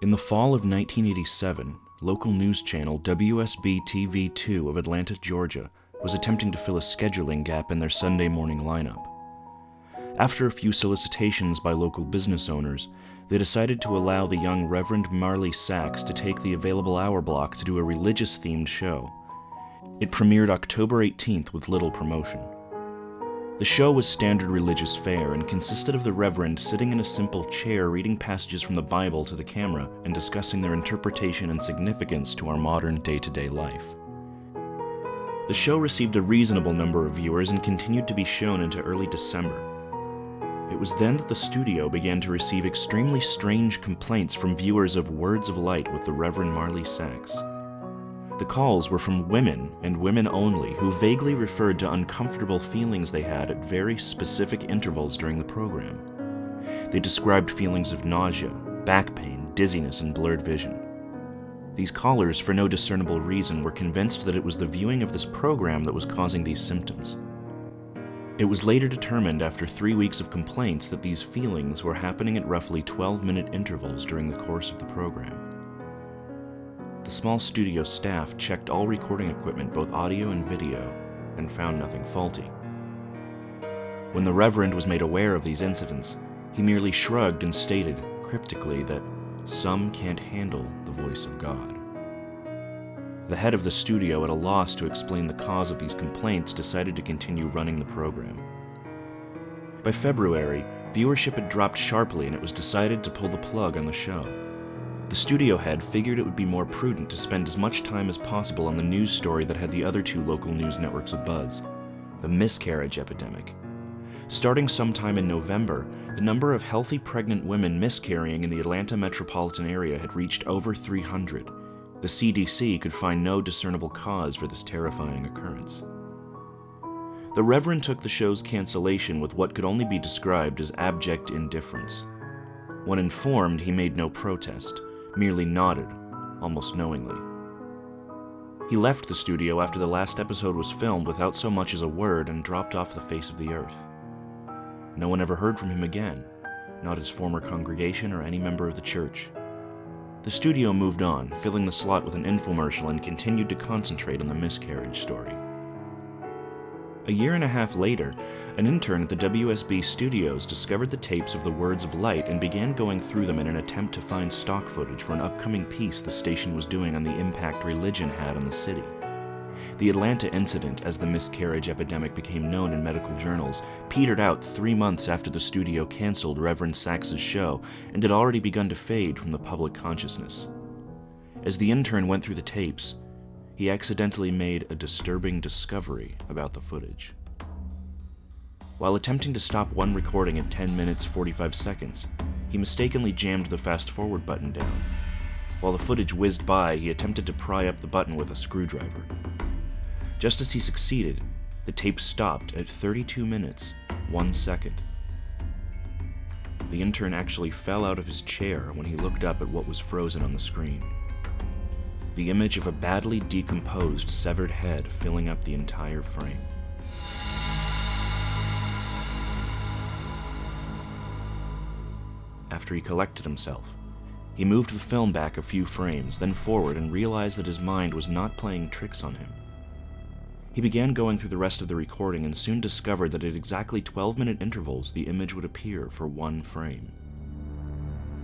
In the fall of 1987, local news channel WSB-TV2 of Atlanta, Georgia, was attempting to fill a scheduling gap in their Sunday morning lineup. After a few solicitations by local business owners, they decided to allow the young Reverend Marley Sachs to take the available hour block to do a religious-themed show. It premiered October 18th with little promotion. The show was standard religious fare and consisted of the Reverend sitting in a simple chair reading passages from the Bible to the camera and discussing their interpretation and significance to our modern day-to-day life. The show received a reasonable number of viewers and continued to be shown into early December. It was then that the studio began to receive extremely strange complaints from viewers of Words of Light with the Reverend Marley Sachs. The calls were from women, and women only, who vaguely referred to uncomfortable feelings they had at very specific intervals during the program. They described feelings of nausea, back pain, dizziness, and blurred vision. These callers, for no discernible reason, were convinced that it was the viewing of this program that was causing these symptoms. It was later determined after 3 weeks of complaints that these feelings were happening at roughly 12-minute intervals during the course of the program. The small studio staff checked all recording equipment, both audio and video, and found nothing faulty. When the Reverend was made aware of these incidents, he merely shrugged and stated, cryptically, that some can't handle the voice of God. The head of the studio, at a loss to explain the cause of these complaints, decided to continue running the program. By February, viewership had dropped sharply and it was decided to pull the plug on the show. The studio head figured it would be more prudent to spend as much time as possible on the news story that had the other two local news networks abuzz, the miscarriage epidemic. Starting sometime in November, the number of healthy pregnant women miscarrying in the Atlanta metropolitan area had reached over 300. The CDC could find no discernible cause for this terrifying occurrence. The Reverend took the show's cancellation with what could only be described as abject indifference. When informed, he made no protest, merely nodded, almost knowingly. He left the studio after the last episode was filmed without so much as a word and dropped off the face of the earth. No one ever heard from him again, not his former congregation or any member of the church. The studio moved on, filling the slot with an infomercial, and continued to concentrate on the miscarriage story. A year and a half later, an intern at the WSB studios discovered the tapes of the Words of Light and began going through them in an attempt to find stock footage for an upcoming piece the station was doing on the impact religion had on the city. The Atlanta incident, as the miscarriage epidemic became known in medical journals, petered out 3 months after the studio canceled Reverend Sachs's show and had already begun to fade from the public consciousness. As the intern went through the tapes, he accidentally made a disturbing discovery about the footage. While attempting to stop one recording at 10 minutes 45 seconds, he mistakenly jammed the fast-forward button down. While the footage whizzed by, he attempted to pry up the button with a screwdriver. Just as he succeeded, the tape stopped at 32 minutes, 1 second. The intern actually fell out of his chair when he looked up at what was frozen on the screen. The image of a badly decomposed, severed head filling up the entire frame. After he collected himself, he moved the film back a few frames, then forward, and realized that his mind was not playing tricks on him. He began going through the rest of the recording and soon discovered that at exactly 12-minute intervals the image would appear for one frame.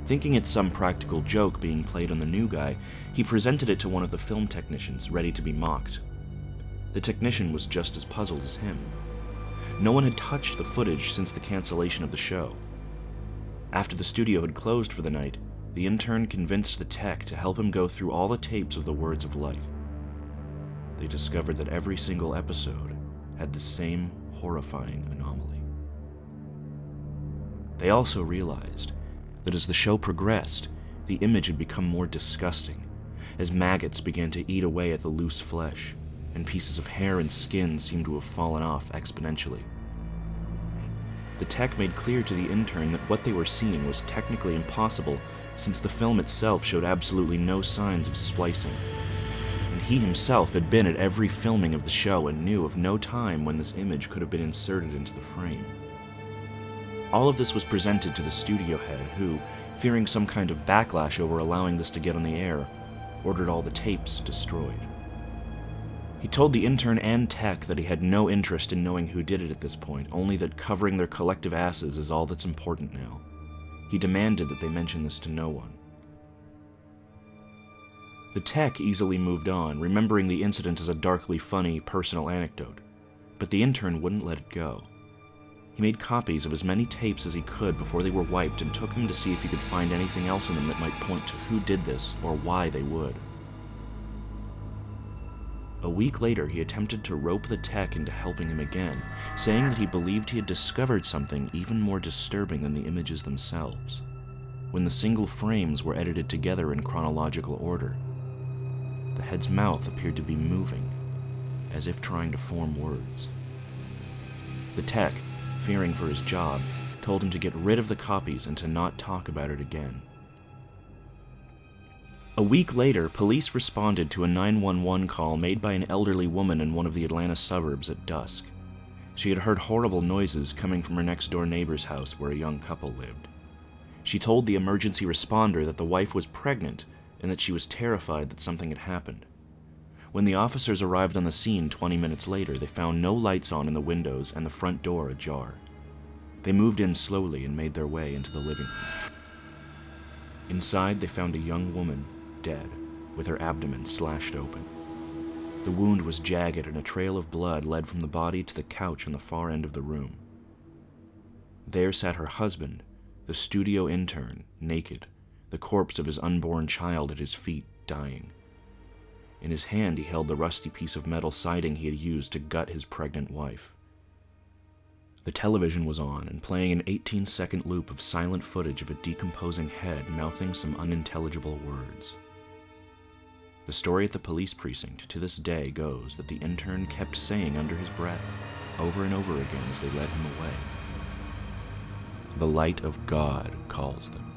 Thinking it's some practical joke being played on the new guy, he presented it to one of the film technicians, ready to be mocked. The technician was just as puzzled as him. No one had touched the footage since the cancellation of the show. After the studio had closed for the night, the intern convinced the tech to help him go through all the tapes of the Words of Light. They discovered that every single episode had the same horrifying anomaly. They also realized that as the show progressed, the image had become more disgusting, as maggots began to eat away at the loose flesh, and pieces of hair and skin seemed to have fallen off exponentially. The tech made clear to the intern that what they were seeing was technically impossible, since the film itself showed absolutely no signs of splicing. And he himself had been at every filming of the show and knew of no time when this image could have been inserted into the frame. All of this was presented to the studio head who, fearing some kind of backlash over allowing this to get on the air, ordered all the tapes destroyed. He told the intern and tech that he had no interest in knowing who did it at this point, only that covering their collective asses is all that's important now. He demanded that they mention this to no one. The tech easily moved on, remembering the incident as a darkly funny, personal anecdote, but the intern wouldn't let it go. He made copies of as many tapes as he could before they were wiped and took them to see if he could find anything else in them that might point to who did this or why they would. A week later, he attempted to rope the tech into helping him again, saying that he believed he had discovered something even more disturbing than the images themselves. When the single frames were edited together in chronological order, the head's mouth appeared to be moving, as if trying to form words. The tech, fearing for his job, told him to get rid of the copies and to not talk about it again. A week later, police responded to a 911 call made by an elderly woman in one of the Atlanta suburbs at dusk. She had heard horrible noises coming from her next-door neighbor's house where a young couple lived. She told the emergency responder that the wife was pregnant and that she was terrified that something had happened. When the officers arrived on the scene 20 minutes later, they found no lights on in the windows and the front door ajar. They moved in slowly and made their way into the living room. Inside, they found a young woman, dead, with her abdomen slashed open. The wound was jagged and a trail of blood led from the body to the couch on the far end of the room. There sat her husband, the studio intern, naked, the corpse of his unborn child at his feet, dying. In his hand he held the rusty piece of metal siding he had used to gut his pregnant wife. The television was on and playing an 18-second loop of silent footage of a decomposing head mouthing some unintelligible words. The story at the police precinct to this day goes that the intern kept saying under his breath, over and over again as they led him away, "The light of God calls them."